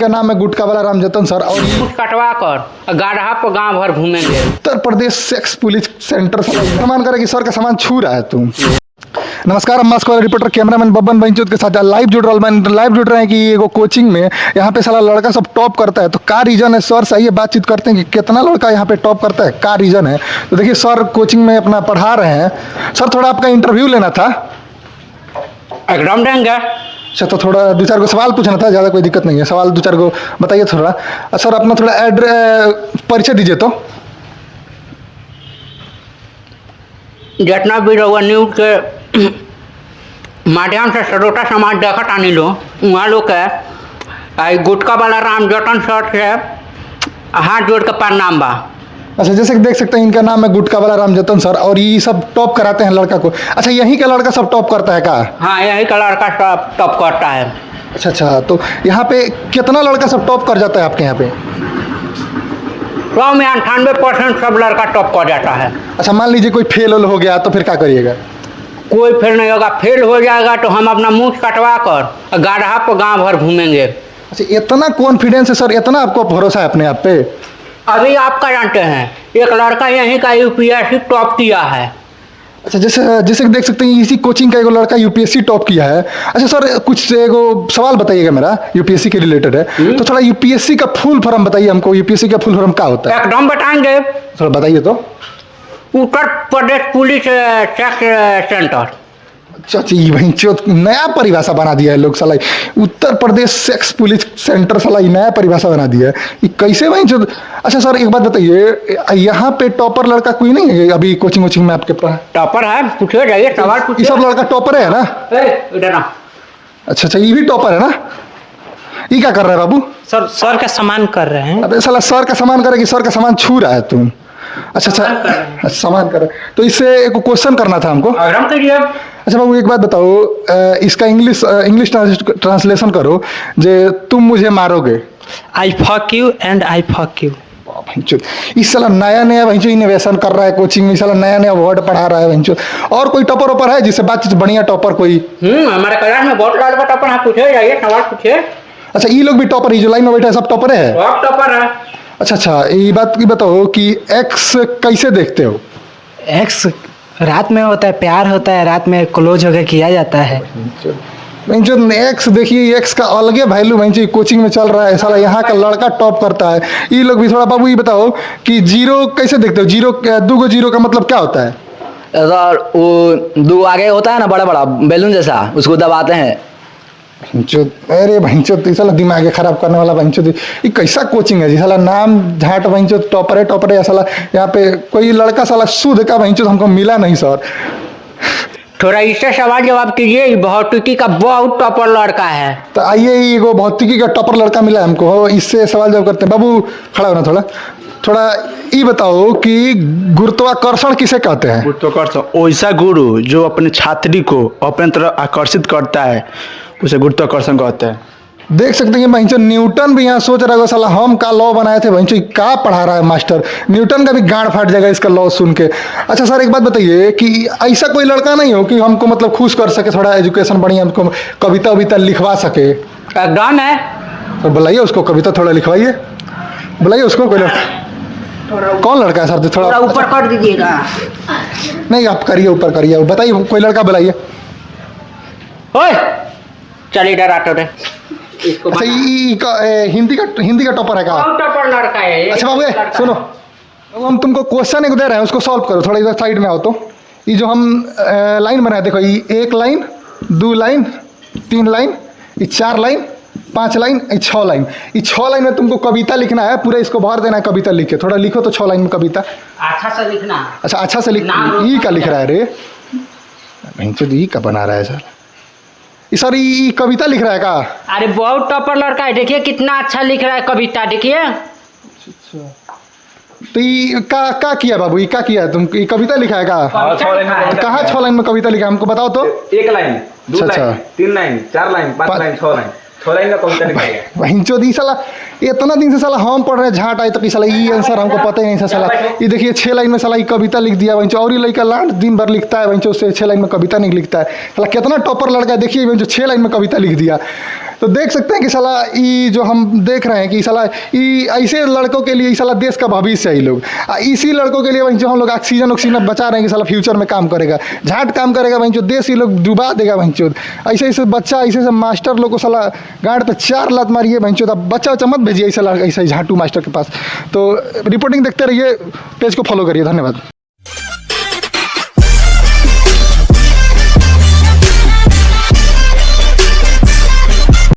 इनका नाम है गुटका वाला रामजतन सर और कुछ कटवा कर गाढ़ा पर गांव भर घूमेंगे। Uttar Pradesh sex police centre सामान करे कि सर का सामान छू रहा है तुम। नमस्कार, हम मास्क वाला रिपोर्टर कैमरामैन बब्बन बंचोत के साथ लाइव जुड़ रहे हैं कि एगो कोचिंग में यहाँ पे साला लड़का सब टॉप करता है। तो क्या रीजन है सर से आइए बातचीत करते हैं कि कितना लड़का यहाँ पे टॉप करता है, क्या रीजन है। तो देखिए सर कोचिंग में अपना पढ़ा रहे हैं। सर थोड़ा आपका इंटरव्यू लेना था। एकदम देंगे। अच्छा, तो थोड़ा दो चार गो सवाल पूछना था, ज़्यादा कोई दिक्कत नहीं है। सवाल दो चार गो बताइए थोड़ा। सर अपना थोड़ा परिचय दीजिए। तो जितना भी रहुआ न्यूज के माध्यम से श्रोता समाज देखत आनी लो वहाँ लोग के गुटका वाला रामजतन सर से हाथ जोड़ के प्रणाम बा। अच्छा, जैसे कि देख सकते हैं इनका नाम है गुटका वाला रामजतन सर और ये सब टॉप कराते हैं लड़का को। अच्छा, यहीं का लड़का सब टॉप करता है क्या? हाँ, यही का लड़का सब टॉप करता है। अच्छा, तो यहाँ पे कितना लड़का सब टॉप कर जाता है आपके यहाँ पे? 100 में 98% सब लड़का टॉप कर जाता है। अच्छा, मान लीजिए कोई फेल हो गया तो फिर क्या करिएगा? कोई फेल नहीं होगा। फेल हो जाएगा तो हम अपना मुँह कटवा कर गाढ़ा पर गाँव भर घूमेंगे। अच्छा, इतना कॉन्फिडेंस है सर, इतना आपको भरोसा है अपने आप पे? अभी आपका जानते हैं एक लड़का यहीं का यूपीएससी टॉप किया है। अच्छा, जैसे देख सकते हैं इसी कोचिंग का एगो लड़का यूपीएससी टॉप किया है। अच्छा सर, कुछ एगो सवाल बताइएगा मेरा, यूपीएससी के रिलेटेड है। तो थोड़ा यूपीएससी का फुल फॉर्म बताइए हमको। यूपीएससी का फुल फॉर्म क्या होता है? एकदम बताएंगे। थोड़ा बताइए तो। Uttar Pradesh police sex centre. अच्छा, वही नया परिभाषा बना दिया है लोग साला। Uttar Pradesh sex police centre साला नया परिभाषा बना दिया है, ये कैसे वही जो। अच्छा सर, एक बात बताइए, यहाँ पे टॉपर लड़का कोई नहीं है अभी कोचिंग में आपके पास? टॉपर है, पूछिए जाइए सवाल पूछिए। ये सब लड़का टॉपर है ना? इधर ना। अच्छा, ये भी टॉपर है ना? ये क्या कर रहा है बाबू? सर का सामान कर रहे हैं। अबे साला सर का सामान करे कि सर का सामान छू रहा है तुम? अच्छा, सामान कर रहे। तो इससे एक क्वेश्चन करना था हमको। आराम करिए। अच्छा बाबू, एक बात बताओ, इसका इंग्लिश ट्रांसलेशन करो। जे तुम मुझे मारोगे। I fuck you and I fuck you. इस साला नया भैंचो इनोवेशन कर रहा है कोचिंग में। इस साला नया वर्ड पढ़ा रहा है भैंचो। और कोई टॉपर ओपर है जिससे बातचीत बढ़िया टॉपर कोई? हमारे क्लास में बहुत लाल टॉपर है, पूछे जाइए सवाल पूछिए। अच्छा, ये लोग भी टॉपर ही जो लाइन में बैठे हैं सब टॉपर है? सब टॉपर है। अच्छा, ये बात की बताओ कि एक्स कैसे देखते हो? एक्स रात में होता है, प्यार होता है, रात में क्लोज होकर किया जाता है। जो एक्स देखिए, एक्स का अलगे वैल्यू वही कोचिंग में चल रहा है साला। यहाँ का लड़का टॉप करता है। ये लोग भी थोड़ा बाबू ये बताओ कि जीरो कैसे देखते हो? जीरो, दो जीरो का मतलब क्या होता है? सर वो दो आगे होता है ना, बड़ा बड़ा बैलून जैसा, उसको दबाते हैं। अरे भैंचो, साला दिमाग खराब करने वाला भैंचो। ये कैसा कोचिंग है जी साला? नाम झाट भैंचो, टॉपर है साला। यहाँ पे कोई लड़का साला शुद्ध का भैंचो हमको मिला नहीं सर। थोड़ा इससे सवाल जवाब कीजिए। भौतिकी का बहुत टॉपर लड़का है। तो आइए, ये भौतिकी का टॉपर लड़का मिला है हमको, इससे सवाल जवाब करते हैं। बाबू खड़ा होना थोड़ा ये बताओ कि गुरुत्वाकर्षण किसे कहते हैं? गुरुत्वाकर्षण वैसा गुरु जो अपने छात्री को अपने तरफ आकर्षित करता है, उसे गुरुत्वाकर्षण कहते हैं। देख सकते हैं भैंचो, न्यूटन भी यहाँ सोच रहा है साला हम का लॉ बनाए थे भैंचो। क्या पढ़ा रहा है मास्टर? न्यूटन का भी गांड फाट जाएगा इसका लॉ सुन के। अच्छा सर, एक बात बताइए कि ऐसा कोई लड़का नहीं हो कि हमको मतलब खुश कर सके, थोड़ा एजुकेशन बढ़िया, हमको कविता वविता लिखवा सके? एकदम है। तो बुलाइए उसको, कविता थोड़ा लिखवाइए, बुलाइए उसको। कोई कौन लड़का है सर? थोड़ा ऊपर कर दीजिएगा। नहीं, आप करिए, ऊपर करिए। बताइए कोई लड़का बुलाइए। चल इधर आटो रे। अच्छा, हिंदी का टॉपर है क्या? टॉपर लड़का है। अच्छा बाबू सुनो, अब हम तुमको क्वेश्चन एक दे रहे हैं, उसको सॉल्व करो। थोड़ा इधर साइड में आओ। तो ये जो हम लाइन बनाए, देखो, ये 1 लाइन, 2 लाइन, 3 लाइन, ये 4 लाइन, 5 लाइन, ये 6 लाइन। ये 6 लाइन में तुमको कविता लिखना है, पूरा इसको भर देना है कविता लिख के। थोड़ा लिखो तो 6 लाइन में कविता। अच्छा से लिखना। अच्छा, अच्छा से लिख। ई का लिख रहा है रे भैंचो, ई का बना रहा है सर। सर ये कविता लिख रहा है क्या? अरे बहुत टॉपर लड़का है, देखिए कितना अच्छा लिख रहा है कविता, देखिए। तो ये क्या किया बाबू? ये क्या किया तुम? ये कविता लिखा है क्या? कहाँ 6 लाइन में कविता लिखा है हमको बताओ तो। 1 line, 2 line, 3 line, 4 line, 5 line, 6 line. छोलाई का कविता लिखाएगा। वहीं चौधरी साला इतना दिन से साला हम पढ़ रहे झाट आए तक साला ये आंसर हमको पता ही नहीं था साला। ये देखिए 6 लाइन में साला ये कविता लिख दिया वहीं और ये लड़का लाट दिन भर लिखता है वहीं उससे 6 लाइन में कविता नहीं लिखता है साला। कितना टॉपर लड़का है देखिए वहीं 6 लाइन में कविता लिख दिया। तो देख सकते हैं कि साला ये जो हम देख रहे हैं कि साला ये ऐसे लड़कों के लिए साला देश का भविष्य है ये लोग। इसी लड़कों के लिए वहीं जो हम लोग ऑक्सीजन बचा रहे हैं कि साला फ्यूचर में काम करेगा, झाट काम करेगा वहीं जो देश ये लोग डुबा देगा वहीं चोद। ऐसे ऐसे बच्चा ऐसे ऐसे मास्टर लोग को साला गाड़ पे 4 लात मारिए वहीं चोद। अब बच्चा बच्चा मत भेजिए ऐसा ऐसे झाटू मास्टर के पास। तो रिपोर्टिंग देखते रहिए, पेज को फॉलो करिए। धन्यवाद।